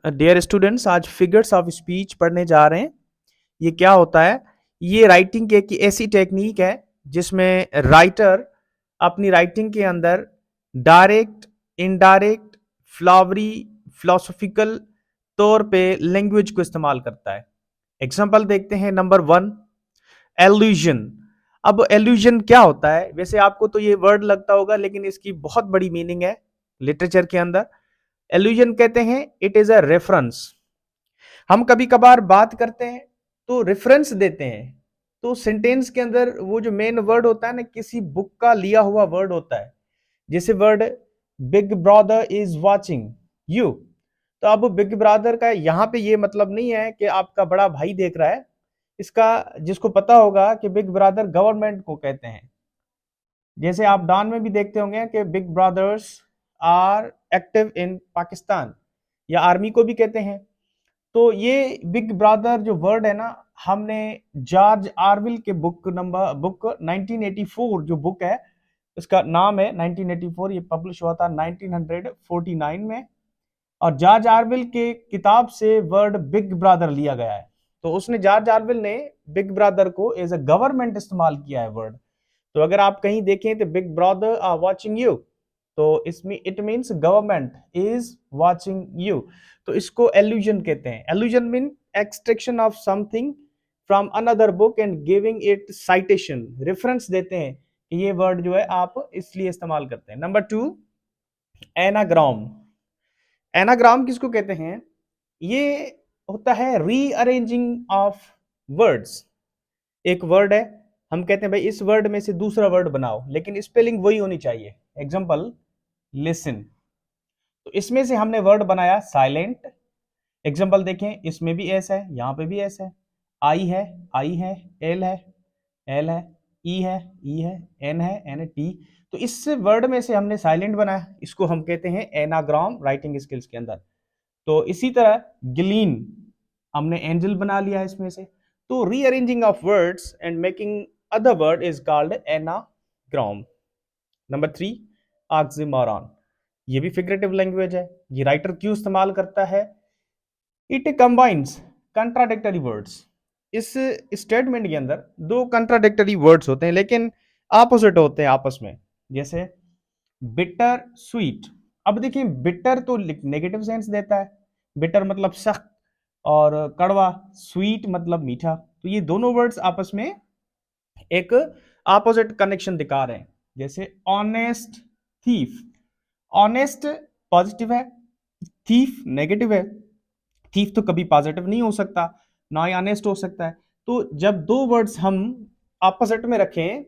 Dear students, आज figures of speech पढ़ने जा रहे हैं। ये क्या होता है? ये राइटिंग की एक ऐसी टेक्निक है जिसमें राइटर अपनी राइटिंग के अंदर डायरेक्ट, इनडायरेक्ट, फ्लावरी, फिलोसॉफिकल तौर पे लैंग्वेज को इस्तेमाल करता है। एग्जाम्पल देखते हैं। Number 1, allusion. अब एल्यूजन क्या होता है? वैसे आपको तो ये वर्ड लगता होगा, लेकिन इसकी बहुत बड़ी मीनिंग है लिटरेचर के अंदर। एल्यूजन कहते हैं इट इज अ रेफरेंस। हम कभी कभार बात करते हैं तो रेफरेंस देते हैं, तो सेंटेंस के अंदर वो जो मेन वर्ड होता है ना, किसी बुक का लिया हुआ वर्ड होता है। जैसे word big brother is watching you. तो अब बिग ब्रदर का यहाँ पे ये मतलब नहीं है कि आपका बड़ा भाई देख रहा है। इसका जिसको पता होगा कि बिग ब्रदर गवर्नमेंट को कहते हैं। जैसे आप डॉन में भी देखते होंगे कि big brothers are active in Pakistan, या आर्मी को भी कहते हैं। तो ये बिग ब्रदर जो वर्ड है ना, हमने जॉर्ज आरविल के बुक 1984 जो बुक है, इसका नाम है 1984। ये पब्लिश हुआ था 1949 में। और जॉर्ज आरविल के किताब से वर्ड बिग ब्रदर लिया गया है। तो उसने जॉर्ज आरविल ने बिग ब्रदर को एज अ गवर्नमेंट इस्तेमाल किया है वर्ड। तो अगर आप कहीं देखें तो big brother are watching you, तो इसमें it means government is watching you. तो इसको एल्यूजन कहते हैं। Allusion mean extraction of something from another book and giving it citation. Reference देते हैं कि ये वर्ड जो है आप इसलिए इस्तेमाल करते हैं। Number 2, anagram. एनाग्राम किसको कहते हैं? ये होता है रीअरेंजिंग ऑफ वर्ड्स। एक वर्ड है, हम कहते हैं भाई इस वर्ड में से दूसरा वर्ड बनाओ, लेकिन स्पेलिंग वही होनी चाहिए। Example listen. तो इसमें से हमने वर्ड बनाया साइलेंट। एग्जांपल देखें, इसमें भी एस है, यहां पे भी एस है, आई है, आई है, एल है, एल है, ई है, ई है, एन है, एन है, टी। तो इस वर्ड में से हमने साइलेंट बनाया, इसको हम कहते हैं एनाग्राम राइटिंग स्किल्स के अंदर। तो इसी तरह ग्लीन, हमने एंजल बना लिया है इसमें से। तो rearranging of words and making other word is called anagram. Number 3, oxymoron. ये भी फिगरेटिव लैंग्वेज है। ये राइटर क्यों इस्तेमाल करता है? It combines contradictory words. इस स्टेटमेंट के अंदर दो कंट्राडिक्टरी वर्ड्स होते हैं, लेकिन ऑपोजिट होते हैं आपस में। जैसे बिटर स्वीट। अब देखिए, बिटर तो नेगेटिव सेंस देता है। बिटर मतलब सख्त और कड़वा, स्वीट मतलब मीठा। तो ये दोनों वर्ड्स आपस में एक ऑपोजिट कनेक्शन दिखा रहे हैं। जैसे ऑनेस्ट थीफ। ऑनेस्ट पॉजिटिव है, थीफ नेगेटिव है। थीफ तो कभी पॉजिटिव नहीं हो सकता, ना ही ऑनेस्ट हो सकता है। तो जब दो वर्ड्स हम ऑपोजिट में रखें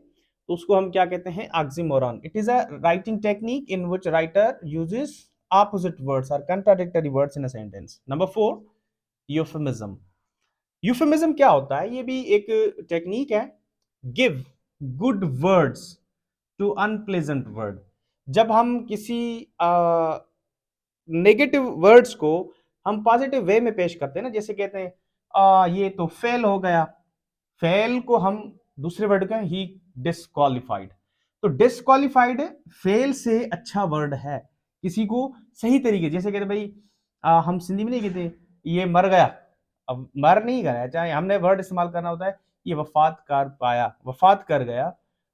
तो उसको हम क्या कहते हैं? Oxymoron. It is a writing technique in which writer uses opposite words or contradictory words in a sentence. Number 4, euphemism. Euphemism क्या होता है? ये भी एक टेक्निक है। Give good words to unpleasant word. जब हम किसी नेगेटिव वर्ड्स को हम पॉजिटिव वे में पेश करते हैं ना, जैसे कहते हैं ये तो फेल हो गया। फेल को हम दूसरे वर्ड का ही डिस्क्वालिफाइड। तो डिस्क्वालिफाइड फेल से अच्छा वर्ड है। किसी को सही तरीके, जैसे कहते भाई हम सिंधी में नहीं कहते ये मर गया। अब मर नहीं गया, चाहे हमने वर्ड इस्तेमाल करना होता है ये वफात कर पाया, वफात कर गया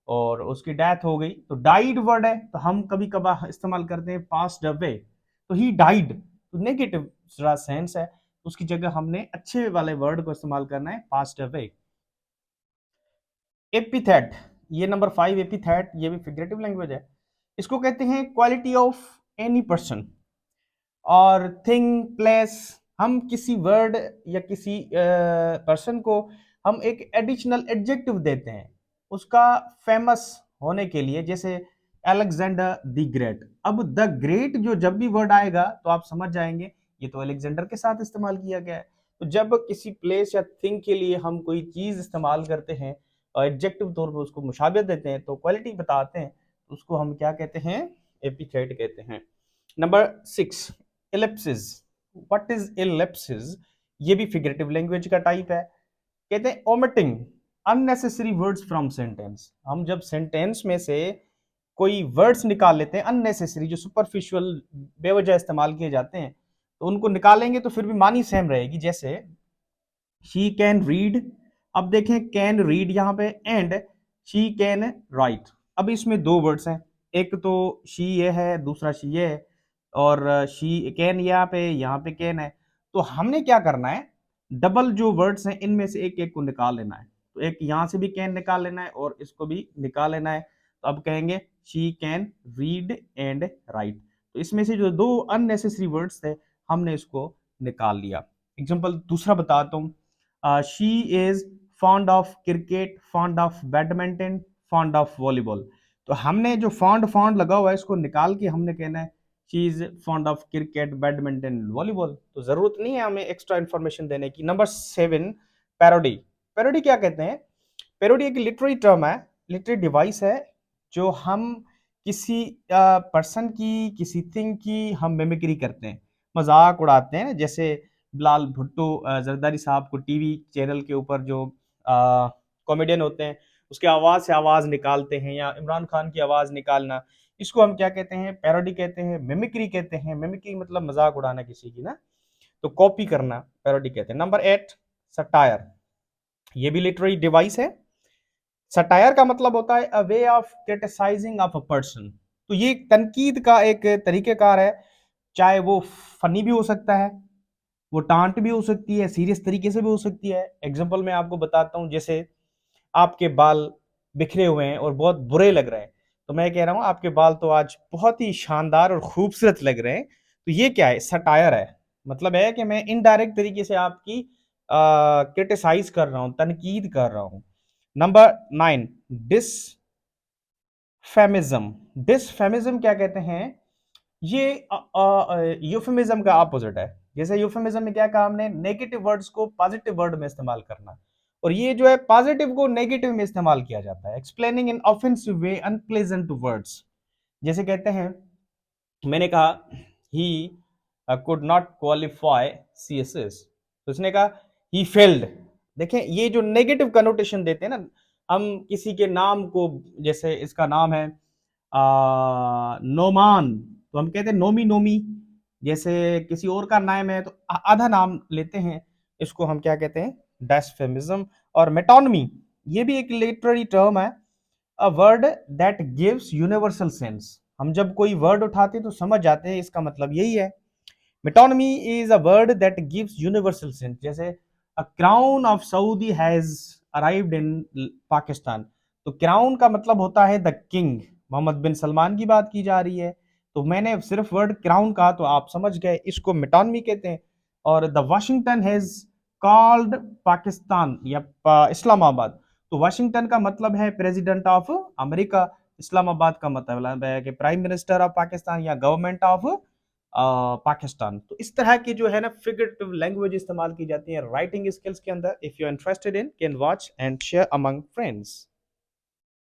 और उसकी डेथ हो गई। तो डाइड वर्ड है, तो हम कभी कभार इस्तेमाल करते हैं पास्ट अवे। तो ही डाइड, तो नेगेटिव सेंस है, उसकी जगह हमने अच्छे वाले वर्ड को इस्तेमाल करना है, पास्ट अवे। एपिथेट, ये नंबर 5 एपिथेट, ये भी फिगरेटिव लैंग्वेज है। इसको कहते हैं क्वालिटी ऑफ एनी पर्सन और थिंग, प्लेस। हम किसी वर्ड या किसी पर्सन को हम एक एडिशनल एडजेक्टिव देते हैं उसका फेमस होने के लिए। जैसे अलेक्जेंडर द ग्रेट। अब द ग्रेट जो जब भी वर्ड आएगा तो आप समझ जाएंगे ये तो अलेक्जेंडर के साथ इस्तेमाल किया गया है। तो जब किसी प्लेस या थिंग के लिए हम कोई चीज इस्तेमाल करते हैं और एडजेक्टिव तौर पर उसको मुशाबियत देते हैं, तो क्वालिटी बताते हैं, तो उसको हम क्या कहते हैं? एपिथेट कहते हैं। Number 6, ellipsis. What is ellipsis? ये भी फिगरेटिव लैंग्वेज का टाइप है। कहते हैं omitting unnecessary words from sentence. हम जब सेंटेंस में से कोई वर्ड्स निकाल लेते हैं अननेसेसरी, जो सुपरफिशियल बेवजह इस्तेमाल किए जाते हैं, तो उनको निकालेंगे तो फिर भी मानी सेम रहेगी। जैसे शी कैन रीड, अब देखें कैन रीड यहाँ पे एंड शी कैन राइट। अब इसमें दो वर्ड्स हैं, एक तो शी ये है, दूसरा शी ये है, और शी कैन यहाँ पे कैन है। तो हमने क्या करना है, डबल जो वर्ड्स हैं इनमें से एक एक को निकाल लेना है। तो एक यहाँ से भी कैन निकाल लेना है और इसको भी निकाल लेना है। तो अब कहेंगे she can read and right. तो इसमें से जो दो अननेसेसरी वर्ड्स थे हमने इसको निकाल लिया। एग्जाम्पल दूसरा बताता हूँ, she is fond of cricket, fond of badminton, fond of volleyball. तो हमने जो फॉन्ड फॉन्ड लगा हुआ है इसको निकाल के हमने कहना है she is fond of cricket, badminton, volleyball. तो जरूरत नहीं है हमें एक्स्ट्रा इंफॉर्मेशन देने की। Number 7, parody. पैरोडी क्या कहते हैं? पैरोडी एक लिटरेरी टर्म है, लिटरेरी डिवाइस है, जो हम किसी पर्सन की, किसी थिंग की हम मिमिक्री करते हैं, मजाक उड़ाते हैं। जैसे बिलाल भुट्टो जरदारी साहब को टीवी चैनल के ऊपर जो कॉमेडियन होते हैं उसके आवाज से आवाज निकालते हैं, या इमरान खान की आवाज निकालना, इसको हम क्या कहते हैं? पैरोडी कहते हैं, मिमिक्री कहते हैं। मिमिक्री मतलब मजाक उड़ाना किसी की ना, तो कॉपी करना पैरोडी कहते हैं। Number 8, satire. ये भी लिटरेरी डिवाइस है। सटायर का मतलब होता है a way of criticising of a person. तो ये तनकीद का एक तरीकेकार है, चाहे वो फनी भी हो सकता है, वो टांट भी हो सकती है, सीरियस तरीके से भी हो सकती है। एग्जांपल मैं आपको बताता हूँ, जैसे आपके बाल बिखरे हुए हैं और बहुत बुरे लग रहे हैं, तो मैं कह रहा हूँ आपके बाल तो आज बहुत ही शानदार और खूबसूरत लग रहे हैं। तो ये क्या है? सटायर है। मतलब है कि मैं इनडायरेक्ट तरीके से आपकी क्रिटिसाइज कर रहा हूँ, तनकीद कर रहा हूँ। नंबर 9, डिसफेमिज्म। डिसफेमिज्म क्या कहते हैं? ये यूफेमिज्म का ऑपोजिट है। जैसे यूफेमिज्म में क्या कहा हमने? नेगेटिव वर्ड्स को पॉजिटिव वर्ड में इस्तेमाल करना, और ये जो है पॉजिटिव को नेगेटिव में इस्तेमाल किया जाता है। एक्सप्लेनिंग इन ऑफेंसिव वे अनप्लेजेंट वर्ड्स। जैसे कहते हैं, मैंने कहा he could not qualify CSS, तो उसने कहा ही फेल्ड। देखें ये जो नेगेटिव कनोटेशन देते हैं ना हम किसी के नाम को, जैसे इसका नाम है नोमान, तो हम कहते हैं नोमी नोमी। जैसे किसी और का नाम है तो आधा नाम लेते हैं, इसको हम क्या कहते हैं? डेस्फेमिज्म। और मेटोनमी, ये भी एक लिटरेरी टर्म है, अ word that gives universal sense. हम जब कोई वर्ड उठाते हैं तो समझ जाते हैं इसका मतलब यही है। Metonymy is a word that gives universal sense. जैसे a crown of Saudi has arrived in Pakistan, तो क्राउन का मतलब होता है the king. Mohammed bin Salman की बात की जा रही है, तो मैंने सिर्फ वर्ड क्राउन कहा तो आप समझ गए, इसको मेटोनमी कहते हैं। और the Washington has called Pakistan या इस्लामाबाद, तो वाशिंगटन का मतलब है प्रेसिडेंट ऑफ अमेरिका, इस्लामाबाद का मतलब है कि प्राइम मिनिस्टर ऑफ पाकिस्तान या गवर्नमेंट ऑफ पाकिस्तान। तो इस तरह की जो है ना फिगरेटिव लैंग्वेज इस्तेमाल की जाती है राइटिंग स्किल्स के अंदर। If you are interested in can watch and share among friends.